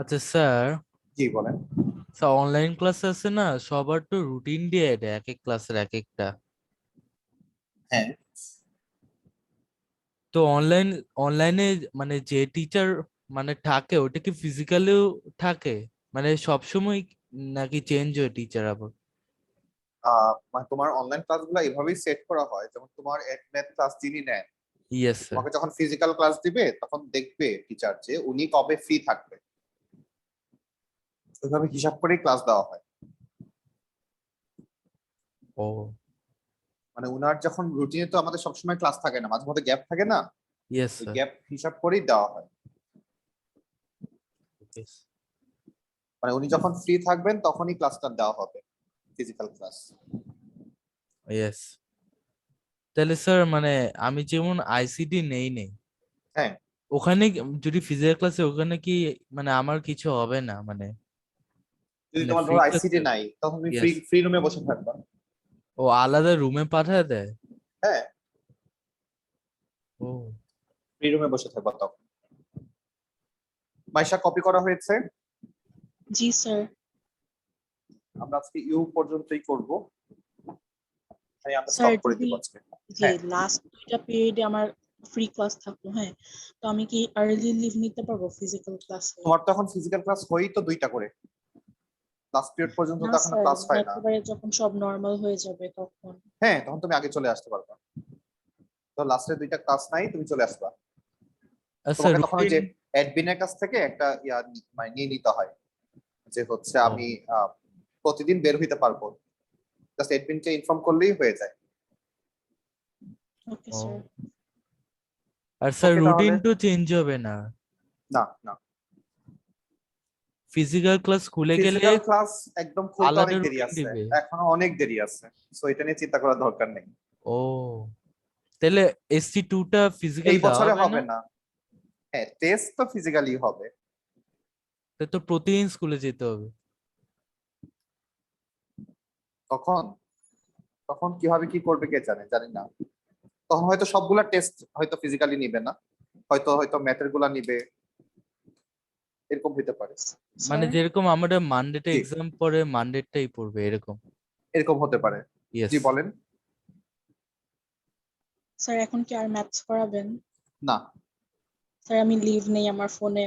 Speaker 1: আচ্ছা স্যার,
Speaker 2: জি বলেন।
Speaker 1: স্যার অনলাইন ক্লাস আছে না, সবার তো রুটিন দিয়ে দেয় এক এক ক্লাসের এক একটা।
Speaker 2: হ্যাঁ,
Speaker 1: তো অনলাইনে মানে যে টিচার মানে থাকে ওটা কি ফিজিক্যালিও থাকে, মানে সবসময়, নাকি চেঞ্জ হয় টিচার আবার?
Speaker 2: মানে তোমার অনলাইন ক্লাসগুলো এভাবেই সেট করা হয়, যেমন তোমার ম্যাথ ক্লাস যিনি নেন,
Speaker 1: ইয়েস স্যার।
Speaker 2: তোমাকে যখন ফিজিক্যাল ক্লাস দিবে তখন দেখবে টিচার যে উনি কবে ফ্রি থাকবে, ওইভাবে হিসাব করেই ক্লাস দেওয়া হয়।
Speaker 1: ও
Speaker 2: মানে উনার যখন রুটিনে তো আমাদের সবসময় ক্লাস থাকে না, মাঝে মধ্যে গ্যাপ থাকে না,
Speaker 1: ইয়েস
Speaker 2: ওই
Speaker 1: স্যার।
Speaker 2: গ্যাপ হিসাব করেই দেওয়া হয়। মানে উনি যখন ফ্রি থাকবেন তখনই ক্লাসটা দেওয়া হবে, ফিজিক্যাল ক্লাস।
Speaker 1: ইয়েস, তাহলে স্যার মানে আমি যেমন আইসিটি নেই,
Speaker 2: হ্যাঁ,
Speaker 1: ওখানে যদি ফিজিক্যাল ক্লাসে ওখানে কি মানে আমার কিছু হবে না মানে?
Speaker 2: যদি
Speaker 1: মানে
Speaker 2: তোমার
Speaker 1: ফ্রি
Speaker 2: ধরো
Speaker 1: থাকতে।
Speaker 2: আইসিডি নাই তখন তুমি ফ্রি
Speaker 1: ইয়েস।
Speaker 2: ফ্রি রুমে বসে থাকবা।
Speaker 1: ও আলাদা রুমে পাঠায় দেয়?
Speaker 2: হ্যাঁ,
Speaker 1: ও
Speaker 2: ফ্রি রুমে বসে থাকবা তখন। মাইশা, কপি করা হয়েছে?
Speaker 3: জি স্যার।
Speaker 2: আমরা আজকে ইউ পর্যন্তই করব, তাই আমরা
Speaker 3: স্যার
Speaker 2: স্টপ করে
Speaker 3: যদি
Speaker 2: দিব আজকে।
Speaker 3: যে
Speaker 2: হ্যাঁ,
Speaker 3: লাস্ট 2টা পিরিয়ডে আমার ফ্রি ক্লাস থাকলো, হ্যাঁ, তো আমি কি আর্লি লিভ নিতে পারবো ফিজিক্যাল ক্লাসে?
Speaker 2: তোমার তো এখন ফিজিক্যাল ক্লাস হয়ই তো 2টা করে, লাস্ট পিরিয়ড পর্যন্ত
Speaker 3: না
Speaker 2: তো এখনো
Speaker 3: স্যার,
Speaker 2: ক্লাস
Speaker 3: মানে
Speaker 2: হয় না।
Speaker 3: একেবারে যখন সব নর্মাল হয়ে যাবে তখন।
Speaker 2: হ্যাঁ, তখন তুমি আগে চলে আসতে পারবা। তো লাস্টের 2টা ক্লাস নাই, তুমি চলে আসবা।
Speaker 1: আচ্ছা
Speaker 2: তোমাকে তখন ওই
Speaker 1: রুটিন।
Speaker 2: যে অ্যাডমিনের কাছ থেকে একটা মানে নিয়ে নিতে হয়, যে হচ্ছে
Speaker 1: ও
Speaker 2: আমি প্রতিদিন বের হইতে পারবো, জাস্ট অ্যাডমিনকে ইনফর্ম করলেই হয়ে যায়।
Speaker 3: ওকে
Speaker 1: ও
Speaker 3: স্যার।
Speaker 1: আর স্যার
Speaker 2: ওকে তাহলে।
Speaker 1: রুটিন তো চেঞ্জ হবে না?
Speaker 2: না না,
Speaker 1: ফিজিক্যাল ক্লাস খুলে গেলে
Speaker 2: ফিজিক্যাল ক্লাস একদম খুলতে
Speaker 1: আলাদা
Speaker 2: অনেক দেরি
Speaker 1: রুটিন
Speaker 2: আছে,
Speaker 1: দিবে?
Speaker 2: এখনো অনেক দেরি আছে, সো এটা নিয়ে চিন্তা করার দরকার নেই।
Speaker 1: ও তাহলে SC2টা ফিজিক্যাল
Speaker 2: এই
Speaker 1: দেওয়া
Speaker 2: বছরে
Speaker 1: হবে না?
Speaker 2: হবে না। হ্যাঁ, টেস্ট তো ফিজিক্যালি হবে।
Speaker 1: তা তো প্রতিদিন স্কুলে যেতে হবে।
Speaker 2: তখন তখন কিভাবে কি করবে কে জানে, জানি না। তখন হয়তো সবগুলা টেস্ট হয়তো ফিজিক্যালি নিবে না, হয়তো হয়তো ম্যাথের গুলা নিবে, এরকম হইতে পারে।
Speaker 1: মানে
Speaker 3: স্যার
Speaker 1: যেরকম আমাদের মানডেটা
Speaker 2: জি,
Speaker 1: এক্সাম পরে মানডেটাই পড়বে এরকম?
Speaker 2: এরকম হতে পারে।
Speaker 1: ইয়েস।
Speaker 2: জি বলেন।
Speaker 3: স্যার এখন কি আর ম্যাথস করাবেন?
Speaker 2: না,
Speaker 3: স্যার আমি লিভ নেই, আমার ফোনে